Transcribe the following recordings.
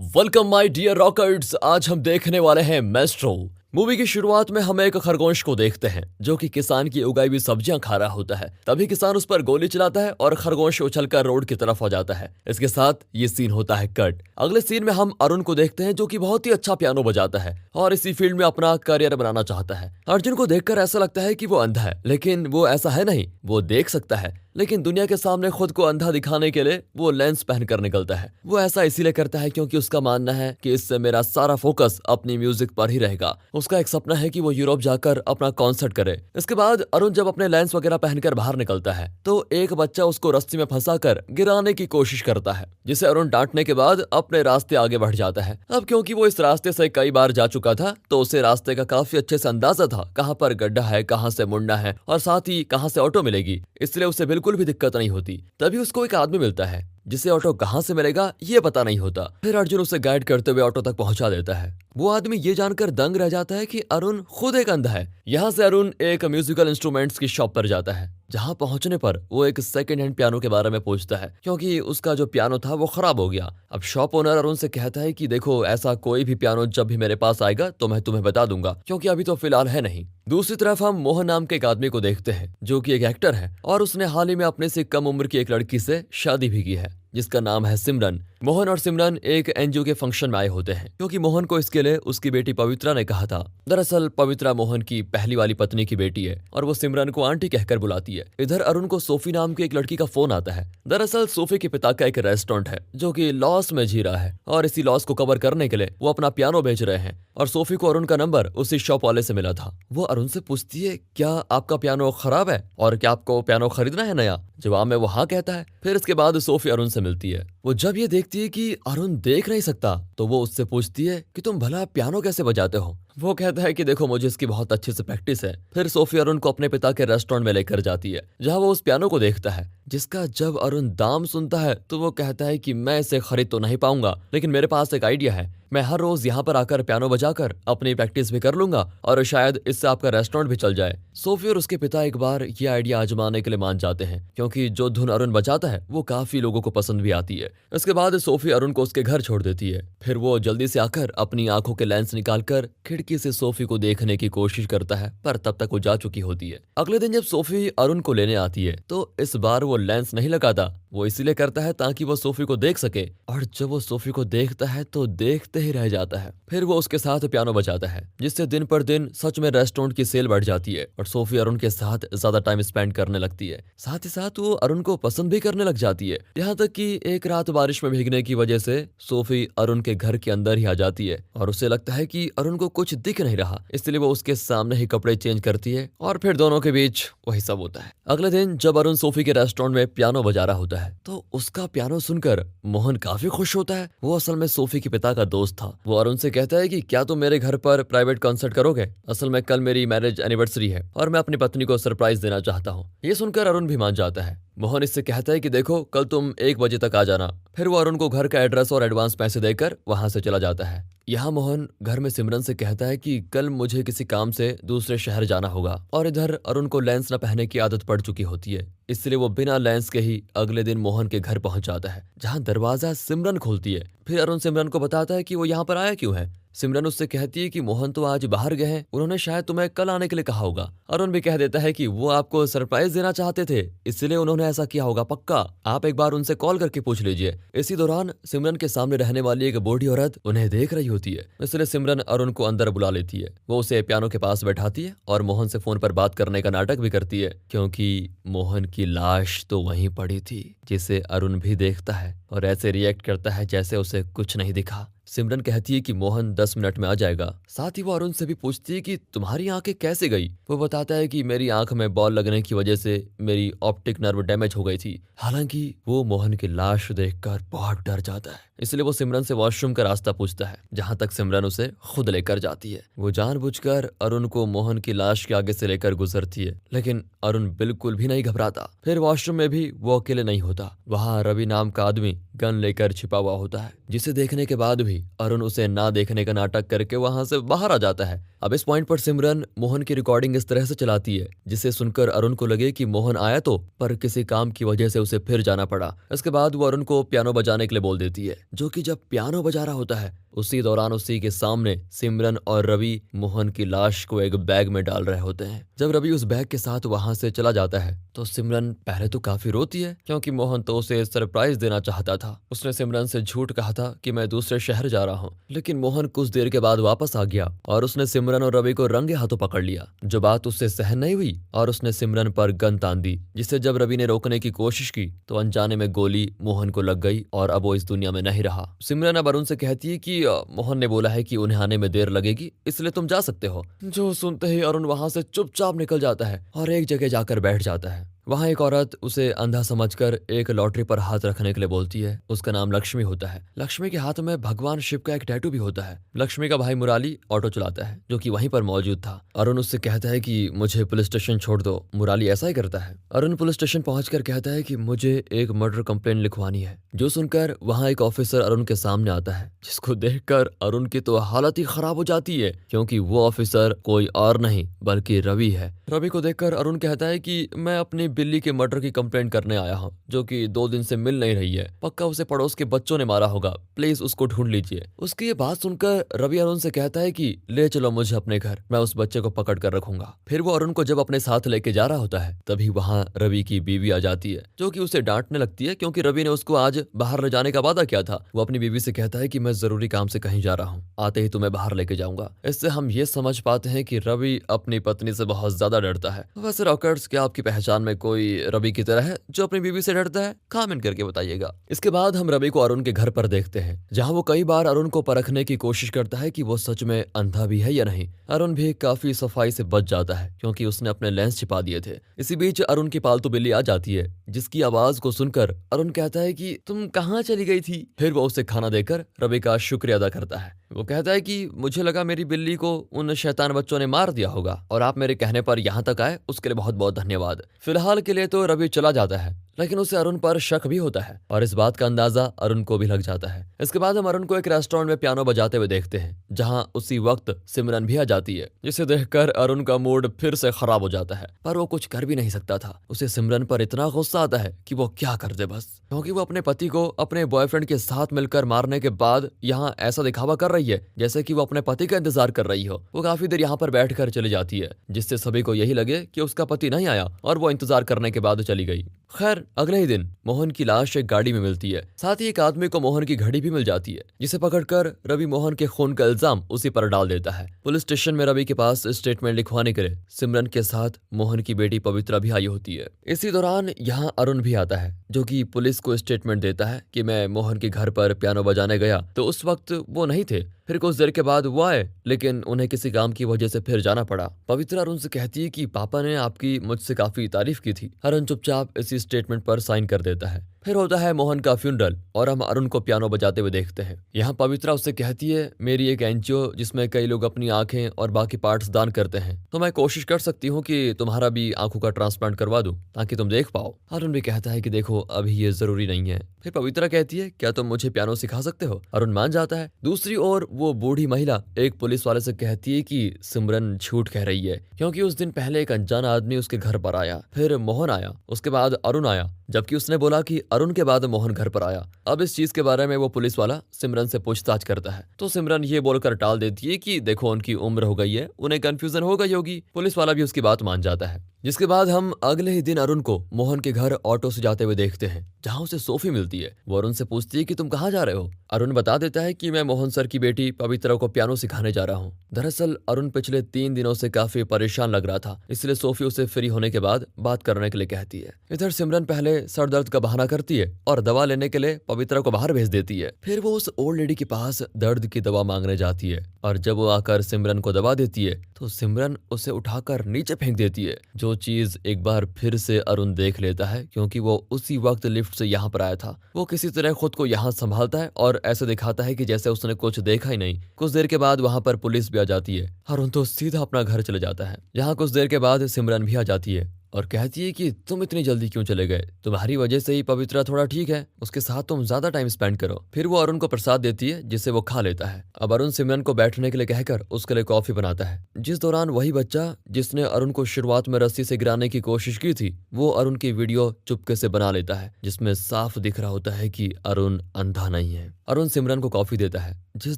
Welcome my dear rockers. आज हम देखने वाले हैं मेस्ट्रो। मूवी की शुरुआत में हम एक खरगोश को देखते हैं जो कि किसान की उगाई हुई सब्जियां खा रहा होता है। तभी किसान उस पर गोली चलाता है और खरगोश उछलकर रोड की तरफ हो जाता है। इसके साथ ये सीन होता है कट। अगले सीन में हम अरुण को देखते हैं जो कि बहुत ही अच्छा पियानो बजाता है और इसी फील्ड में अपना करियर बनाना चाहता है। अर्जुन को देखकर ऐसा लगता है कि वो अंधा है, लेकिन वो ऐसा है नहीं, वो देख सकता है। लेकिन दुनिया के सामने खुद को अंधा दिखाने के लिए वो लेंस पहनकर निकलता है। वो ऐसा इसीलिए करता है क्योंकि उसका मानना है कि इससे मेरा सारा फोकस अपनी म्यूजिक पर ही रहेगा। उसका एक सपना है कि वो यूरोप जाकर अपना कॉन्सर्ट करे। इसके बाद अरुण जब अपने लेंस वगैरह पहनकर बाहर निकलता है तो एक बच्चा उसको रस्सी में फंसाकर गिराने की कोशिश करता है, जिसे अरुण डांटने के बाद अपने रास्ते आगे बढ़ जाता है। अब क्योंकि वो इस रास्ते से कई बार जा चुका था तो उसे रास्ते का काफी अच्छे से अंदाजा था, कहाँ पर गड्ढा है, कहाँ से मुड़ना है और साथ ही कहाँ से ऑटो मिलेगी, इसलिए उसे बिल्कुल भी दिक्कत नहीं होती। तभी उसको एक आदमी मिलता है जिसे ऑटो कहाँ से मिलेगा ये पता नहीं होता। फिर अर्जुन उसे गाइड करते हुए ऑटो तक पहुंचा देता है। वो आदमी ये जानकर दंग रह जाता है कि अरुण खुद एक अंधा है। यहाँ से अरुण एक म्यूजिकल इंस्ट्रूमेंट्स की शॉप पर जाता है, जहाँ पहुंचने पर वो एक सेकंड हैंड पियानो के बारे में पूछता है क्योंकि उसका जो पियानो था वो खराब हो गया। अब शॉप ओनर अरुण से कहता है कि देखो, ऐसा कोई भी पियानो जब भी मेरे पास आएगा तो मैं तुम्हें बता दूंगा, क्योंकि अभी तो फिलहाल है नहीं। दूसरी तरफ हम मोहन नाम के एक आदमी को देखते हैं जो कि एक एक्टर है और उसने हाल ही में अपने से कम उम्र की एक लड़की से शादी भी की है जिसका नाम है सिमरन। मोहन और सिमरन एक एनजीओ के फंक्शन में आए होते हैं क्योंकि मोहन को इसके लिए उसकी बेटी पवित्रा ने कहा था। दरअसल पवित्रा मोहन की पहली वाली पत्नी की बेटी है और वो सिमरन को आंटी कहकर बुलाती है। इधर अरुण को सोफी नाम की एक लड़की का फोन आता है। दरअसल सोफी के पिता का एक रेस्टोरेंट है जो कि लॉस में जी रहा है और इसी लॉस को कवर करने के लिए वो अपना पियानो बेच रहे हैं और सोफी को अरुण का नंबर उसी शॉप वाले से मिला था। वो अरुण से पूछती है, क्या आपका पियानो खराब है और क्या आपको पियानो खरीदना है नया? जवाब में वो हाँ कहता है। फिर इसके बाद सोफी अरुण से मिलती है। वो जब ये देखती है कि अरुण देख नहीं सकता तो वो उससे पूछती है कि तुम भला पियानो कैसे बजाते हो? वो कहता है कि देखो, मुझे इसकी बहुत अच्छे से प्रैक्टिस है। फिर सोफी अरुण को अपने पिता के रेस्टोरेंट में लेकर जाती है जहां वो उस पियानो को देखता है, जिसका जब अरुण दाम सुनता है तो वो कहता है कि मैं इसे खरीद तो नहीं पाऊंगा, लेकिन मेरे पास एक आइडिया है। मैं हर रोज यहाँ पर आकर पियानो बजाकर अपनी प्रैक्टिस भी कर लूंगा और शायद इससे आपका रेस्टोरेंट भी चल जाए। सोफी और उसके पिता एक बार ये आइडिया आजमाने के लिए मान जाते हैं क्योंकि जो धुन अरुण बजाता है वो काफी लोगों को पसंद भी आती है। इसके बाद सोफी अरुण को उसके घर छोड़ देती है। फिर वो जल्दी से आकर अपनी आंखों के लेंस निकालकर खिड़की से सोफी को देखने की कोशिश करता है, पर तब तक वो जा चुकी होती है। अगले दिन जब सोफी अरुण को लेने आती है तो इस बार वो लेंस नहीं लगाता। वो इसीलिए करता है ताकि वो सोफी को देख सके, और जब वो सोफी को देखता है तो देखते ही रह जाता है। फिर वो उसके साथ पियानो बजाता है, जिससे दिन पर दिन सच में रेस्टोरेंट की सेल बढ़ जाती है और सोफी अरुण के साथ ज्यादा टाइम स्पेंड करने लगती है। साथ ही साथ वो अरुण को पसंद भी करने लग जाती है। यहाँ तक कि एक रात बारिश में भीगने की वजह से सोफी अरुण के घर के अंदर ही आ जाती है और उसे लगता है कि अरुण को कुछ दिख नहीं रहा, इसलिए वो उसके सामने ही कपड़े चेंज करती है और फिर दोनों के बीच वही सब होता है। अगले दिन जब अरुण सोफी के रेस्टोरेंट में पियानो बजा रहा होता है तो उसका पियानो सुनकर मोहन काफी खुश होता है। वो असल में सोफी के पिता का दोस्त था। वो अरुण से कहता है कि क्या तुम मेरे घर पर प्राइवेट कॉन्सर्ट करोगे? असल में कल मेरी मैरिज एनिवर्सरी है और मैं अपनी पत्नी को सरप्राइज देना चाहता हूँ। ये सुनकर अरुण भी मान जाता है। मोहन इससे कहता है कि देखो, कल तुम 1 बजे तक आ जाना। फिर वो अरुण को घर का एड्रेस और एडवांस पैसे देकर वहां से चला जाता है। यहाँ मोहन घर में सिमरन से कहता है कि कल मुझे किसी काम से दूसरे शहर जाना होगा, और इधर अरुण को लेंस न पहनने की आदत पड़ चुकी होती है, इसलिए वो बिना लेंस के ही अगले दिन मोहन के घर पहुंच जाता है, जहां दरवाजा सिमरन खोलती है। फिर अरुण सिमरन को बताता है कि वो यहाँ पर आया क्यों है। सिमरन उससे कहती है कि मोहन तो आज बाहर गए हैं, उन्होंने शायद तुम्हें कल आने के लिए कहा होगा। अरुण भी कह देता है कि वो आपको सरप्राइज देना चाहते थे, इसलिए उन्होंने ऐसा किया होगा, पक्का आप एक बार उनसे कॉल करके पूछ लीजिए। इसी दौरान सिमरन के सामने रहने वाली एक बूढ़ी औरत उन्हें देख रही होती है, इसलिए सिमरन अरुण को अंदर बुला लेती है। वो उसे पियानो के पास बैठाती है और मोहन से फोन पर बात करने का नाटक भी करती है, क्योंकि मोहन की लाश तो वहीं पड़ी थी, जिसे अरुण भी देखता है और ऐसे रिएक्ट करता है जैसे उसे कुछ नहीं दिखा। सिमरन कहती है कि मोहन 10 मिनट में आ जाएगा। साथ ही वो अरुण से भी पूछती है कि तुम्हारी आंखें कैसे गई। वो बताता है कि मेरी आंख में बॉल लगने की वजह से मेरी ऑप्टिक नर्व डैमेज हो गई थी। हालांकि वो मोहन की लाश देखकर बहुत डर जाता है, इसलिए वो सिमरन से वॉशरूम का रास्ता पूछता है, जहां तक सिमरन उसे खुद लेकर जाती है। वो जानबूझकर अरुण को मोहन की लाश के आगे से लेकर गुजरती है, लेकिन अरुण बिल्कुल भी नहीं घबराता। फिर वॉशरूम में भी वो अकेले नहीं होता। वहां रवि नाम का आदमी गन लेकर छिपा हुआ होता है, जिसे देखने के बाद भी अरुण उसे ना देखने का नाटक करके वहां से बाहर आ जाता है। अब इस पॉइंट पर सिमरन मोहन की रिकॉर्डिंग इस तरह से चलाती है जिसे सुनकर अरुण को लगे कि मोहन आया तो, पर किसी काम की वजह से उसे फिर जाना पड़ा। इसके बाद वो अरुण को पियानो बजाने के लिए बोल देती है, जो कि जब पियानो बजा रहा होता है उसी दौरान उसी के सामने सिमरन और रवि मोहन की लाश को एक बैग में डाल रहे होते हैं। जब रवि उस बैग के साथ वहां से चला जाता है तो सिमरन पहले तो काफी रोती है, क्योंकि मोहन तो उसे सरप्राइज देना चाहता था। उसने सिमरन से झूठ कहा था कि मैं दूसरे शहर जा रहा हूँ, लेकिन मोहन कुछ देर के बाद वापस आ गया और उसने सिमरन और रवि को रंगे हाथों पकड़ लिया। जो बात उससे सहन नहीं हुई और उसने सिमरन पर गन तान दी, जिसे जब रवि ने रोकने की कोशिश की तो अनजाने में गोली मोहन को लग गई और अब वो इस दुनिया में नहीं रहा। सिमरन अब अरुण से कहती है कि मोहन ने बोला है कि उन्हें आने में देर लगेगी, इसलिए तुम जा सकते हो। जो सुनते ही अरुण वहां से चुपचाप निकल जाता है और एक जगह जाकर बैठ जाता है। वहां एक औरत उसे अंधा समझकर एक लॉटरी पर हाथ रखने के लिए बोलती है। उसका नाम लक्ष्मी होता है। लक्ष्मी के हाथ में भगवान शिव का एक टैटू भी होता है। लक्ष्मी का भाई मुराली ऑटो चलाता है, जो कि वहीं पर मौजूद था। अरुण उससे कहता है कि मुझे पुलिस स्टेशन छोड़ दो। मुराली ऐसा ही करता है। अरुण पुलिस स्टेशन पहुंचकर कहता है कि मुझे एक मर्डर कंप्लेंट लिखवानी है। जो सुनकर वहां एक ऑफिसर अरुण के सामने आता है, जिसको देखकर अरुण की तो हालत ही खराब हो जाती है, क्योंकि वो ऑफिसर कोई और नहीं बल्कि रवि है। रवि को देखकर अरुण कहता है कि मैं अपनी बिल्ली के मर्डर की कंप्लेंट करने आया हूँ, जो कि 2 दिन से मिल नहीं रही है। पक्का उसे पड़ोस के बच्चों ने मारा होगा, प्लीज उसको ढूंढ लीजिए। उसकी ये बात सुनकर रवि अरुण से कहता है कि ले चलो मुझे अपने घर, मैं उस बच्चे को पकड़ कर रखूंगा। फिर वो अरुण को जब अपने साथ लेके जा रहा होता है तभी वहाँ रवि की बीवी आ जाती है, जो कि उसे डांटने लगती है, क्योंकि रवि ने उसको आज बाहर ले जाने का वादा किया था। वो अपनी बीवी से कहता है कि मैं जरूरी काम से कहीं जा रहा हूँ, आते ही तुम्हें बाहर लेके जाऊंगा। इससे हम ये समझ पाते हैं कि रवि अपनी पत्नी से बहुत ज्यादा डरता है। वैसे रॉकर्स, क्या आपकी पहचान में कोई रवि की तरह है जो अपनी बीवी से डरता है? कमेंट करके बताइएगा। इसके बाद हम रवि को अरुण के घर पर देखते हैं, जहां वो कई बार अरुण को परखने की कोशिश करता है कि वो सच में अंधा भी है या नहीं। अरुण भी काफी सफाई से बच जाता है, क्योंकि उसने अपने लेंस छिपा दिए थे। इसी बीच अरुण की पालतू बिल्ली आ जाती है, जिसकी आवाज को सुनकर अरुण कहता है कि तुम कहाँ चली गई थी। फिर वो उसे खाना देकर रवि का शुक्रिया अदा करता है। वो कहता है कि मुझे लगा मेरी बिल्ली को उन शैतान बच्चों ने मार दिया होगा और आप मेरे कहने पर यहाँ तक आए, उसके लिए बहुत बहुत धन्यवाद। फिलहाल के लिए तो रवि चला जाता है, लेकिन उसे अरुण पर शक भी होता है और इस बात का अंदाजा अरुण को भी लग जाता है। इसके बाद हम अरुण को एक रेस्टोरेंट में पियानो बजाते हुए देखते हैं, जहां उसी वक्त सिमरन भी आ जाती है, जिसे देखकर अरुण का मूड फिर से खराब हो जाता है, पर वो कुछ कर भी नहीं सकता था। उसे सिमरन पर इतना गुस्सा आता है कि वो क्या कर दे बस, क्योंकि वो अपने पति को अपने बॉयफ्रेंड के साथ मिलकर मारने के बाद यहाँ ऐसा दिखावा कर रही है जैसे कि वो अपने पति का इंतजार कर रही हो। वो काफी देर यहाँ पर बैठ कर चली जाती है, जिससे सभी को यही लगे कि उसका पति नहीं आया और वो इंतजार करने के बाद चली गई। खैर, अगले ही दिन मोहन की लाश एक गाड़ी में मिलती है। साथ ही एक आदमी को मोहन की घड़ी भी मिल जाती है, जिसे पकड़कर रवि मोहन के खून का इल्जाम उसी पर डाल देता है। पुलिस स्टेशन में रवि के पास स्टेटमेंट लिखवाने के लिए सिमरन के साथ मोहन की बेटी पवित्रा भी आई होती है। इसी दौरान यहाँ अरुण भी आता है, जो कि पुलिस को स्टेटमेंट देता है कि मैं मोहन के घर पर पियानो बजाने गया तो उस वक्त वो नहीं थे। फिर कुछ देर के बाद वो आए, लेकिन उन्हें किसी काम की वजह से फिर जाना पड़ा। पवित्रा अरुण से कहती है कि पापा ने आपकी मुझसे काफी तारीफ की थी। अरुण चुपचाप इसी स्टेटमेंट पर साइन कर देता है। फिर होता है मोहन का फ्यूनरल और हम अरुण को पियानो बजाते हुए देखते हैं। यहाँ पवित्रा उससे कहती है, मेरी एक एनजीओ जिसमें कई लोग अपनी आंखें और बाकी पार्ट्स दान करते हैं, तो मैं कोशिश कर सकती हूँ कि तुम्हारा भी आंखों का ट्रांसप्लांट करवा दूं ताकि तुम देख पाओ। अरुण भी कहता है कि देखो अभी ये जरूरी नहीं है। फिर पवित्रा कहती है, क्या तुम मुझे पियानो सिखा सकते हो? अरुण मान जाता है। दूसरी ओर वो बूढ़ी महिला एक पुलिस वाले से कहती है कि सिमरन झूठ कह रही है, क्योंकि उस दिन पहले एक अनजान आदमी उसके घर पर आया, फिर मोहन आया, उसके बाद अरुण आया, जबकि उसने बोला कि अरुण के बाद मोहन घर पर आया। अब इस चीज के बारे में वो पुलिस वाला सिमरन से पूछताछ करता है, तो सिमरन ये बोलकर टाल देती है कि देखो उनकी उम्र हो गई है, उन्हें कंफ्यूजन हो गई होगी। पुलिस वाला भी उसकी बात मान जाता है। जिसके बाद हम अगले ही दिन अरुण को मोहन के घर ऑटो से जाते हुए देखते हैं, जहां उसे सोफी मिलती है। वो अरुण से पूछती है कि तुम कहाँ जा रहे हो? अरुण बता देता है कि मैं मोहन सर की बेटी पवित्रा को पियानो सिखाने जा रहा हूँ। दरअसल अरुण पिछले 3 दिनों से काफी परेशान लग रहा था, इसलिए सोफी उसे फ्री होने के बाद बात करने के लिए कहती है। इधर सिमरन पहले सर दर्द का बहाना करती है और दवा लेने के लिए पवित्रा को बाहर भेज देती है। फिर वो उस ओल्ड लेडी के पास दर्द की दवा मांगने जाती है और जब वो आकर सिमरन को दवा देती है तो सिमरन उसे उठाकर नीचे फेंक देती है। जो चीज एक बार फिर से अरुण देख लेता है, क्योंकि वो उसी वक्त लिफ्ट से यहाँ पर आया था। वो किसी तरह खुद को यहाँ संभालता है और ऐसे दिखाता है कि जैसे उसने कुछ देखा ही नहीं। कुछ देर के बाद वहाँ पर पुलिस भी आ जाती है। अरुण तो सीधा अपना घर चले जाता है। यहाँ कुछ देर के बाद सिमरन भी आ जाती है और कहती है कि तुम इतनी जल्दी क्यों चले गए, तुम्हारी वजह से ही पवित्रा थोड़ा ठीक है, उसके साथ तुम ज्यादा टाइम स्पेंड करो। फिर वो अरुण को प्रसाद देती है जिसे वो खा लेता है। अब अरुण सिमरन को बैठने के लिए कहकर उसके लिए कॉफी बनाता है। जिस दौरान वही बच्चा जिसने अरुण को शुरुआत में रस्सी से गिराने की कोशिश की थी, वो अरुण की वीडियो चुपके से बना लेता है, जिसमें साफ दिख रहा होता है कि अरुण अंधा नहीं है। अरुण सिमरन को कॉफी देता है, जिस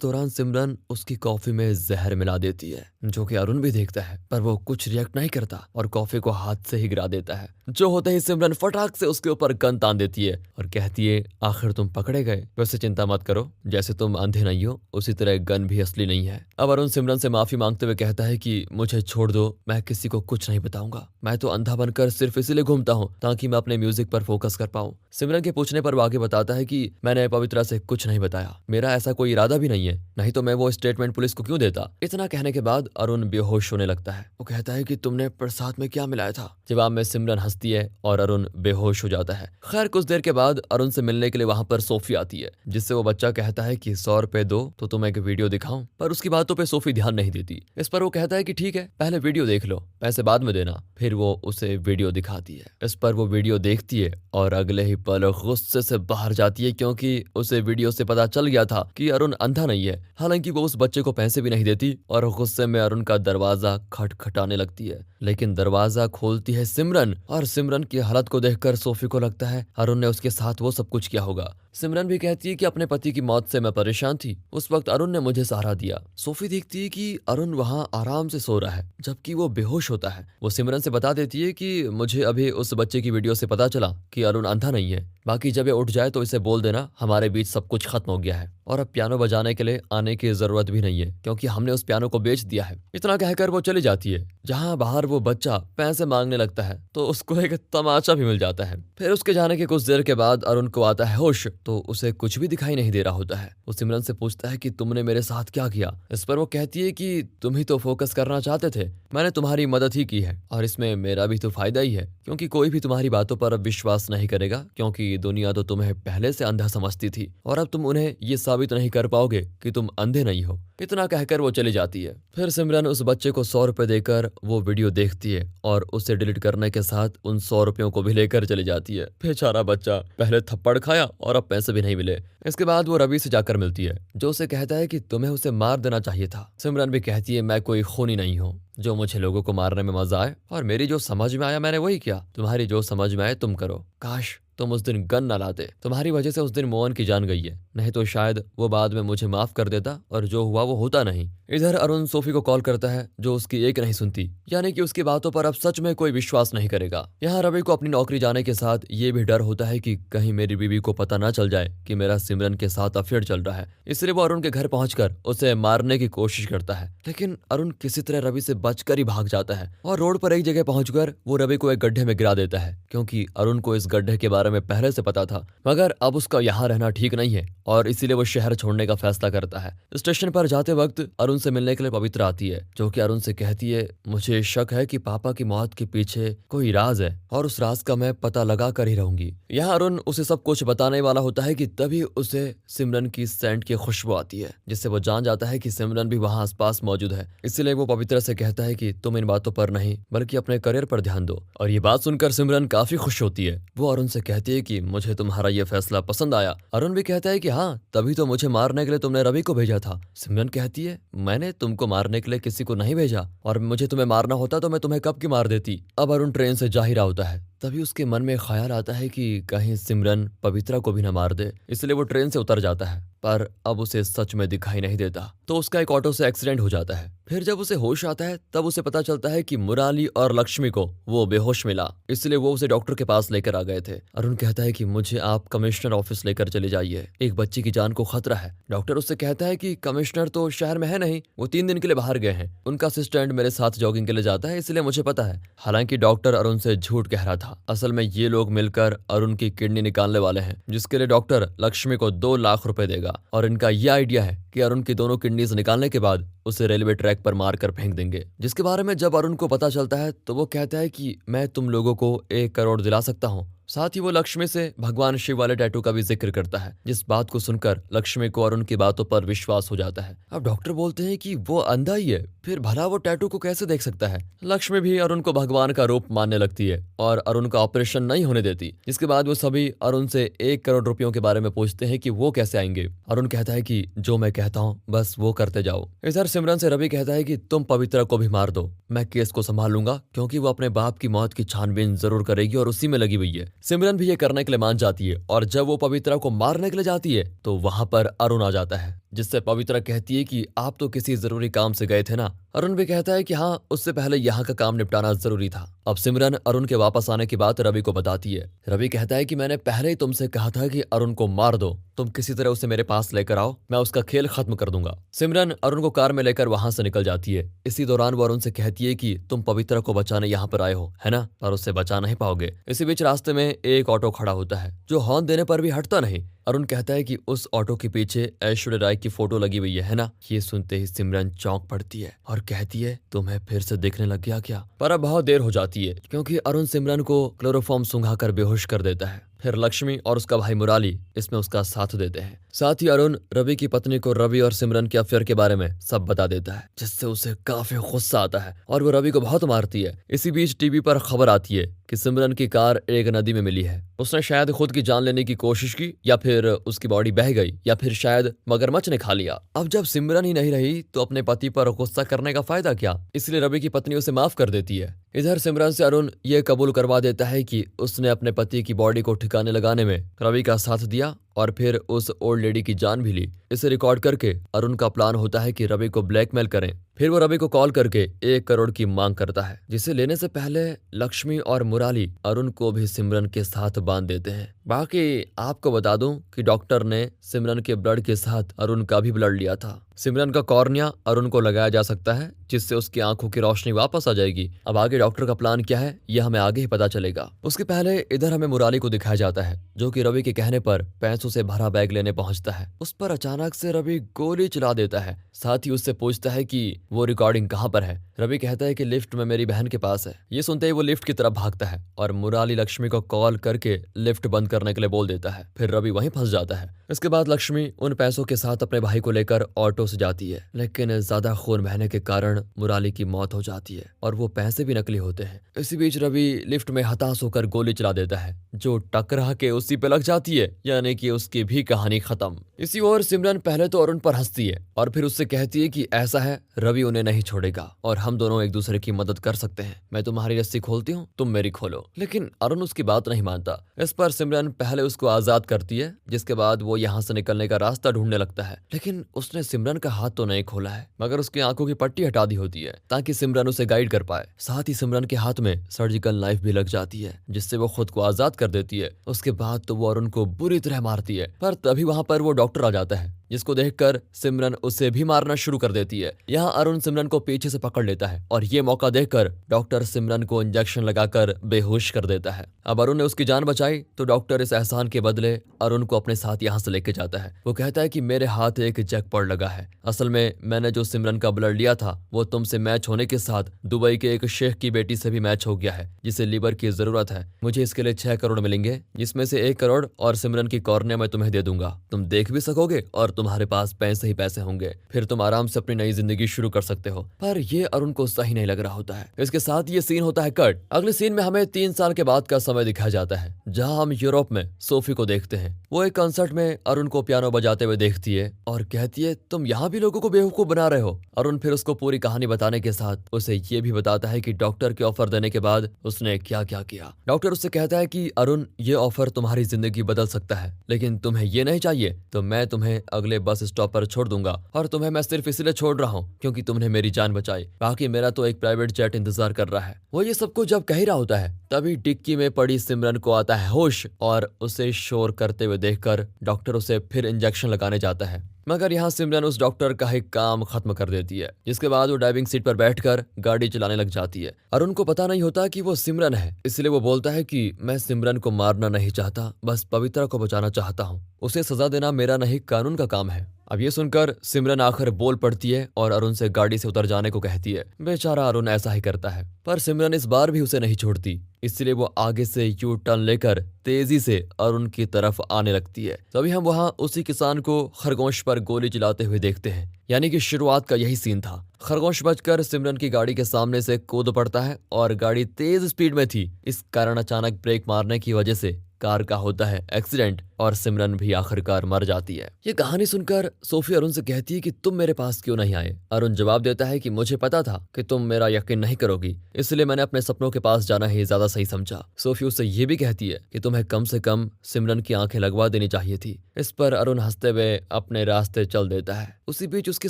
दौरान सिमरन उसकी कॉफी में जहर मिला देती है, जो कि अरुण भी देखता है, पर वो कुछ रिएक्ट नहीं करता और कॉफी को हाथ से ही गिरा देता है। जो होते ही सिमरन फटाक से उसके ऊपर गन तान देती है और कहती है, आखिर तुम पकड़े गए, वैसे चिंता मत करो, जैसे तुम अंधे नहीं हो उसी तरह गन भी असली नहीं है। अब अरुण सिमरन से माफी मांगते हुए कहता है कि मुझे छोड़ दो, मैं किसी को कुछ नहीं बताऊंगा, मैं तो अंधा बनकर सिर्फ इसीलिए घूमता हूँ ताकि मैं अपने म्यूजिक पर फोकस कर पाऊँ। सिमरन के पूछने पर वो आगे बताता है कि मैंने पवित्रा से कुछ नहीं बताया, मेरा ऐसा कोई इरादा भी नहीं है, नहीं तो मैं वो स्टेटमेंट पुलिस को क्यों देता। इतना कहने के बाद अरुण बेहोश होने लगता है। वो कहता है कि तुमने प्रसाद में क्या मिलाया था। जवाब में सिमरन हंसती है और अरुण बेहोश हो जाता है। खैर कुछ देर के बाद अरुण से मिलने के लिए वहां पर सोफी आती है, जिससे वो बच्चा कहता है कि 100 रुपए दो तो तुम्हें एक वीडियो दिखाऊं, पर उसकी बातों पे सोफी ध्यान नहीं देती। इस पर वो कहता है कि ठीक है, पहले वीडियो देख लो, पैसे बाद में देना। फिर वो उसे वीडियो दिखाती है। इस पर वो वीडियो देखती है और अगले ही पल गुस्से से बाहर जाती है, क्योंकि उसे वीडियो से पता चल गया था कि अरुण अंधा नहीं है। हालांकि वो उस बच्चे को पैसे भी नहीं देती और गुस्से में अरुण का दरवाजा खटखटाने लगती है, लेकिन दरवाजा खोलती है सिमरन और सिमरन की हालत को देखकर सोफी को लगता है अरुण ने उसके साथ वो सब कुछ किया होगा। सिमरन भी कहती है कि अपने पति की मौत से मैं परेशान थी, उस वक्त अरुण ने मुझे सहारा दिया। सोफी देखती है कि अरुण वहां आराम से सो रहा है जबकि वो बेहोश होता है। वो सिमरन से बता देती है कि मुझे अभी उस बच्चे की वीडियो से पता चला कि अरुण अंधा नहीं है, बाकी जब ये उठ जाए तो इसे बोल देना हमारे बीच सब कुछ खत्म हो गया है और अब पियानो बजाने के लिए आने की जरूरत भी नहीं है, क्योंकि हमने उस पियानो को बेच दिया है। इतना कहकर वो चली जाती है। जहां बाहर वो बच्चा पैसे मांगने लगता है तो उसको एक तमाचा भी मिल जाता है। फिर उसके जाने के कुछ देर के बाद अरुण को आता है होश, तो उसे कुछ भी दिखाई नहीं दे रहा होता है। वो सिमरन से पूछता है कि तुमने मेरे साथ क्या किया। इस पर वो कहती है कि तुम ही तो फोकस करना चाहते थे, मैंने तुम्हारी मदद ही की है और इसमें मेरा भी तो फायदा ही है, क्योंकि कोई भी तुम्हारी बातों पर अब विश्वास नहीं करेगा, क्योंकि दुनिया तो तुम्हें पहले से अंधा समझती थी और अब तुम उन्हें ये साबित नहीं कर पाओगे कि तुम अंधे नहीं हो। इतना कहकर वो चली जाती है। फिर सिमरन उस बच्चे को 100 रुपए देकर वो वीडियो देखती है और उसे डिलीट करने के साथ उन 100 रुपयों को भी लेकर चली जाती है। बेचारा बच्चा, पहले थप्पड़ खाया और अब पैसे भी नहीं मिले। इसके बाद वो रवि से जाकर मिलती है, जो उसे कहता है कि तुम्हें उसे मार देना चाहिए था। सिमरन भी कहती है मैं कोई खूनी नहीं हूँ, जो मुझे लोगों को मारने में मजा आए और मेरी जो समझ में आया मैंने वही किया, तुम्हारी जो समझ में आए तुम करो। काश तुम उस दिन गन न लाते, तुम्हारी वजह से उस दिन मोहन की जान गई है, नहीं तो शायद वो बाद में मुझे माफ कर देता और जो हुआ वो होता नहीं। इधर अरुण सोफी को कॉल करता है, जो उसकी एक नहीं सुनती, यानी कि उसकी बातों पर अब सच में कोई विश्वास नहीं करेगा। यहाँ रवि को अपनी नौकरी जाने के साथ ये भी डर होता है कि कहीं मेरी बीवी को पता ना चल जाए कि मेरा सिमरन के साथ अफेयर चल रहा है, इसलिए वो अरुण के घर पहुंचकर उसे मारने की कोशिश करता है। लेकिन अरुण किसी तरह रवि से बचकर ही भाग जाता है और रोड पर एक जगह पहुंचकर वो रवि को एक गड्ढे में गिरा देता है, क्योंकि अरुण को इस गड्ढे के बारे में पहले से पता था, मगर अब उसका यहाँ रहना ठीक नहीं है और इसीलिए वो शहर छोड़ने का फैसला करता है। स्टेशन पर जाते वक्त अरुण से मिलने के लिए पवित्र आती है, जो कि अरुण से कहती है मुझे शक है कि पापा की मौत के पीछे कोई राज है और उस राज का मैं पता लगा कर ही रहूंगी। यहाँ अरुण उसे सब कुछ बताने वाला होता है कि तभी उसे सिमरन की सेंट की खुशबू आती है, जिससे वो जान जाता है कि सिमरन भी वहाँ आसपास मौजूद है। इसलिए वो पवित्र से कहता है कि तुम इन बातों पर नहीं बल्कि अपने करियर पर ध्यान दो। और ये बात सुनकर सिमरन काफी खुश होती है। वो अरुण से कहती है कि मुझे तुम्हारा ये फैसला पसंद आया। अरुण भी कहता है कि हाँ, तभी तो मुझे मारने के लिए तुमने रवि को भेजा था। सिमरन कहती है मैंने तुमको मारने के लिए किसी को नहीं भेजा, और मुझे तुम्हें मारना होता तो मैं तुम्हें कब की मार देती। अब अरुण ट्रेन से जा ही रहा होता है, तभी उसके मन में ख्याल आता है कि कहीं सिमरन पवित्रा को भी न मार दे, इसलिए वो ट्रेन से उतर जाता है, पर अब उसे सच में दिखाई नहीं देता। तो उसका एक ऑटो से एक्सीडेंट हो जाता है। फिर जब उसे होश आता है तब उसे पता चलता है कि मुराली और लक्ष्मी को वो बेहोश मिला, इसलिए वो उसे डॉक्टर के पास लेकर आ गए थे। अरुण कहता है कि मुझे आप कमिश्नर ऑफिस लेकर चले जाइए, एक बच्ची की जान को खतरा है। डॉक्टर उससे कहता है कि कमिश्नर तो शहर में है नहीं, वो 3 दिन के लिए बाहर गए हैं, उनका असिस्टेंट मेरे साथ जॉगिंग के लिए जाता है, इसलिए मुझे पता है। हालांकि डॉक्टर अरुण से झूठ कह रहा था, असल में ये लोग मिलकर अरुण की किडनी निकालने वाले हैं, जिसके लिए डॉक्टर लक्ष्मी को 2 लाख रुपए देगा। और इनका यह आइडिया है कि अरुण की दोनों किडनीज निकालने के बाद उसे रेलवे ट्रैक पर मार कर फेंक देंगे। जिसके बारे में जब अरुण को पता चलता है तो वो कहता है कि मैं तुम लोगों को 1 करोड़ दिला सकता हूँ, साथ ही वो लक्ष्मी से भगवान शिव वाले टैटू का भी जिक्र करता है, जिस बात को सुनकर लक्ष्मी को अरुण की बातों पर विश्वास हो जाता है। अब डॉक्टर बोलते हैं कि वो अंधा ही है, फिर भला वो टैटू को कैसे देख सकता है। लक्ष्मी भी अरुण को भगवान का रूप मानने लगती है और अरुण का ऑपरेशन नहीं होने देती। इसके बाद वो सभी अरुण से 1 करोड़ रुपयों के बारे में पूछते हैं कि वो कैसे आएंगे। अरुण कहता है कि जो मैं कहता हूँ बस वो करते जाओ। इधर सिमरन से रवि कहता है कि तुम पवित्रा को भी मार दो, मैं केस को संभाल लूंगा, क्योंकि वो अपने बाप की मौत की छानबीन जरूर करेगी और उसी में लगी हुई है। सिमरन भी ये करने के लिए मान जाती है और जब वो पवित्रा को मारने के लिए जाती है तो वहां पर अरुण आ जाता है, जिससे पवित्रा कहती है कि आप तो किसी जरूरी काम से गए थे ना। अरुण भी कहता है कि हाँ, उससे पहले यहाँ का काम निपटाना जरूरी था। अब सिमरन अरुण के वापस आने की बात रवि को बताती है। रवि कहता है कि मैंने पहले ही तुमसे कहा था कि अरुण को मार दो, तुम किसी तरह उसे मेरे पास लेकर आओ, मैं उसका खेल खत्म कर दूंगा। सिमरन अरुण को कार में लेकर वहां से निकल जाती है। इसी दौरान वो अरुण से कहती है कि तुम पवित्रा को बचाने यहाँ पर आए हो, है ना, और उससे बचा नहीं पाओगे। इसी बीच रास्ते में एक ऑटो खड़ा होता है जो हॉर्न देने पर भी हटता नहीं। अरुण कहता है कि उस ऑटो के पीछे ऐश्वर्या राय की फोटो लगी हुई है ना। ये सुनते ही सिमरन चौंक पड़ती है और कहती है तुम्हें फिर से देखने लग गया क्या। पर अब बहुत देर हो जाती है, क्योंकि अरुण सिमरन को क्लोरोफॉर्म सुंघाकर बेहोश कर देता है। फिर लक्ष्मी और उसका भाई मुराली इसमें उसका साथ देते हैं। साथ ही अरुण रवि की पत्नी को रवि और सिमरन के अफेयर के बारे में सब बता देता है, जिससे उसे काफी गुस्सा आता है और वो रवि को बहुत मारती है। इसी बीच टीवी पर खबर आती है कि सिमरन की कार एक नदी में मिली है। उसने शायद खुद की जान लेने की कोशिश की, या फिर उसकी बॉडी बह गई, या फिर शायद मगरमच्छ ने खा लिया। अब जब सिमरन ही नहीं रही तो अपने पति पर गुस्सा करने का फायदा क्या, इसलिए रवि की पत्नी उसे माफ कर देती है। इधर सिमरन से अरुण ये कबूल करवा देता है कि उसने अपने पति की बॉडी को ठिकाने लगाने में रवि का साथ दिया और फिर उस ओल्ड लेडी की जान भी ली। इसे रिकॉर्ड करके अरुण का प्लान होता है कि रवि को ब्लैकमेल करें। फिर वो रवि को कॉल करके 1 करोड़ की मांग करता है, जिसे लेने से पहले लक्ष्मी और मुराली अरुण को भी सिमरन के साथ बांध देते हैं। बाकी आपको बता दूं कि डॉक्टर ने सिमरन के ब्लड के साथ अरुण का भी ब्लड लिया था। सिमरन का कॉर्निया अरुण को लगाया जा सकता है, जिससे उसकी आंखों की रोशनी वापस आ जाएगी। अब आगे डॉक्टर का प्लान क्या है यह हमें आगे ही पता चलेगा। उसके पहले इधर हमें मुराली को दिखाया जाता है, जो कि रवि के कहने पर पैसों से भरा बैग लेने पहुंचता है। उस पर अचानक से रवि गोली चला देता है। साथ ही उससे पूछता है कि वो रिकॉर्डिंग कहाँ पर है। रवि कहता है कि लिफ्ट में मेरी बहन के पास है। ये सुनते ही वो लिफ्ट की तरफ भागता है और मुराली लक्ष्मी को कॉल करके लिफ्ट बंद करने के लिए बोल देता है। फिर रवि वहीं फंस जाता है। इसके बाद लक्ष्मी उन पैसों के साथ अपने भाई को लेकर ऑटो से जाती है, लेकिन ज्यादा खून बहने के कारण मुराली की मौत हो जाती है और वो पैसे भी नकली होते हैं। इसी बीच रवि लिफ्ट में हताश होकर गोली चला देता है, जो टकरा के उसी पे लग जाती है, यानी कि उसकी भी कहानी खत्म। इसी ओर सिमरन पहले तो अरुण पर हंसती है और फिर उससे कहती है कि ऐसा है, रवि उन्हें नहीं छोड़ेगा और हम दोनों एक दूसरे की मदद कर सकते हैं। मैं तुम्हारी रस्सी खोलती हूँ, तुम मेरी खोलो। लेकिन अरुण उसकी बात नहीं मानता। इस पर सिमरन पहले उसको आजाद करती है, जिसके बाद वो यहाँ से निकलने का रास्ता ढूंढने लगता है। लेकिन उसने सिमरन का हाथ तो नहीं खोला है, मगर उसकी आंखों की पट्टी हटा दी होती है ताकि सिमरन उसे गाइड कर पाए। साथ ही सिमरन के हाथ में सर्जिकल नाइफ भी लग जाती है, जिससे वो खुद को आजाद कर देती है। उसके बाद तो वो अरुण को बुरी तरह मारती है, पर तभी वहां पर वो डॉक्टर आ जाता है, जिसको देखकर सिमरन उसे भी मारना शुरू कर देती है। यहाँ अरुण सिमरन को पीछे से पकड़ लेता है और ये मौका देखकर डॉक्टर सिमरन को इंजेक्शन लगाकर बेहोश कर देता है। अब अरुण ने उसकी जान बचाई तो डॉक्टर इस एहसान के बदले अरुण को अपने साथ यहाँ से लेके जाता है। वो कहता है कि मेरे हाथ एक जैकपॉट लगा है। असल में मैंने जो सिमरन का ब्लड लिया था वो तुमसे मैच होने के साथ दुबई के एक शेख की बेटी से भी मैच हो गया है, जिसे लीवर की जरूरत है। मुझे इसके लिए 6 करोड़ मिलेंगे, जिसमें से 1 करोड़ और सिमरन की कॉर्निया मैं तुम्हें दे दूंगा। तुम देख भी सकोगे और तुम्हारे पास पैसे ही पैसे होंगे। फिर तुम आराम से अपनी नई जिंदगी शुरू कर सकते हो। पर ये अरुण को सही नहीं लग रहा होता है। इसके साथ ये सीन होता है कट। अगले सीन में हमें 3 साल के बाद का समय दिखाया जाता है, जहां हम यूरोप में सोफी को देखते हैं। वो एक कंसर्ट में अरुण को पियानो बजाते हुए देखती है और कहती है तुम यहाँ भी लोगों को बेवकूफ बना रहे हो। अरुण फिर उसको पूरी कहानी बताने के साथ उसे ये भी बताता है कि डॉक्टर के ऑफर देने के बाद उसने क्या क्या किया। डॉक्टर उससे कहता है कि अरुण, ये ऑफर तुम्हारी जिंदगी बदल सकता है, लेकिन तुम्हें ये नहीं चाहिए तो मैं तुम्हें अगले बस स्टॉप पर छोड़ दूंगा, और तुम्हें मैं सिर्फ इसलिए छोड़ रहा हूँ क्योंकि तुमने मेरी जान बचाई। बाकी मेरा तो एक प्राइवेट जेट इंतजार कर रहा है। वो ये सब कुछ जब कह ही रहा होता है, तभी डिक्की में पड़ी सिमरन को आता है होश और उसे शोर करते हुए देखकर डॉक्टर उसे फिर इंजेक्शन लगाने जाता है। मगर यहाँ सिमरन उस डॉक्टर का ही काम खत्म कर देती है, जिसके बाद वो ड्राइविंग सीट पर बैठकर गाड़ी चलाने लग जाती है। अरुण को पता नहीं होता कि वो सिमरन है, इसलिए वो बोलता है कि मैं सिमरन को मारना नहीं चाहता, बस पवित्रा को बचाना चाहता हूँ। उसे सजा देना मेरा नहीं, कानून का काम है। अब ये सुनकर सिमरन आखिर बोल पड़ती है और अरुण से गाड़ी से उतर जाने को कहती है। बेचारा अरुण ऐसा ही करता है, पर सिमरन इस बार भी उसे नहीं छोड़ती, इसलिए वो आगे से यू टर्न लेकर तेजी से अरुण की तरफ आने लगती है। तभी हम वहां उसी किसान को खरगोश पर गोली चलाते हुए देखते हैं। यानी कि शुरुआत का यही सीन था। खरगोश बचकर सिमरन की गाड़ी के सामने से कूद पड़ता है और गाड़ी तेज स्पीड में थी, इस कारण अचानक ब्रेक मारने की वजह से कार का होता है एक्सीडेंट और सिमरन भी आखिरकार मर जाती है। ये कहानी सुनकर सोफी अरुण से कहती है कि तुम मेरे पास क्यों नहीं आए। अरुण जवाब देता है कि मुझे पता था कि तुम मेरा यकीन नहीं करोगी, इसलिए मैंने अपने सपनों के पास जाना ही ज्यादा सही समझा। सोफी उससे ये भी कहती है कि तुम्हें कम से कम सिमरन की आंखें लगवा देनी चाहिए थी। इस पर अरुण हंसते हुए अपने रास्ते चल देता है। उसी बीच उसके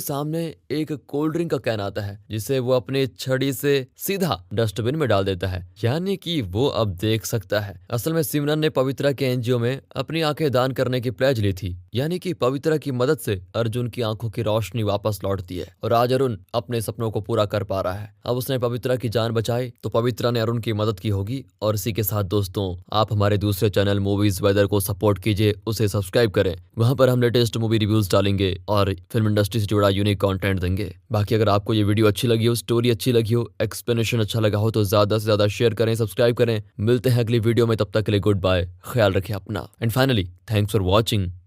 सामने एक कोल्ड ड्रिंक का कैन आता है, जिसे वो अपनी छड़ी से सीधा डस्टबिन में डाल देता है, यानी कि वो अब देख सकता है। असल में सिमरन ने पवित्रा के एनजीओ में अपनी आंखें दान करने की प्लेज ली थी, यानी कि पवित्रा की मदद से अर्जुन की आंखों की रोशनी वापस लौटती है और आज अरुण अपने सपनों को पूरा कर पा रहा है। अब उसने पवित्रा की जान बचाई तो पवित्रा ने अरुण की मदद की होगी। और इसी के साथ दोस्तों, आप हमारे दूसरे चैनल मूवीज वेदर को सपोर्ट कीजिए, उसे सब्सक्राइब करें। वहां पर हम लेटेस्ट मूवी रिव्यूज डालेंगे और फिल्म इंडस्ट्री से जुड़ा यूनिक कंटेंट देंगे। बाकी अगर आपको ये वीडियो अच्छी लगी हो, स्टोरी अच्छी लगी हो, एक्सप्लेनेशन अच्छा लगा हो तो ज्यादा से ज्यादा शेयर करें, सब्सक्राइब करें। मिलते हैं अगली वीडियो में, तब तक के लिए गुड बाय, ख्याल रखें अपना। And finally thanks for watching.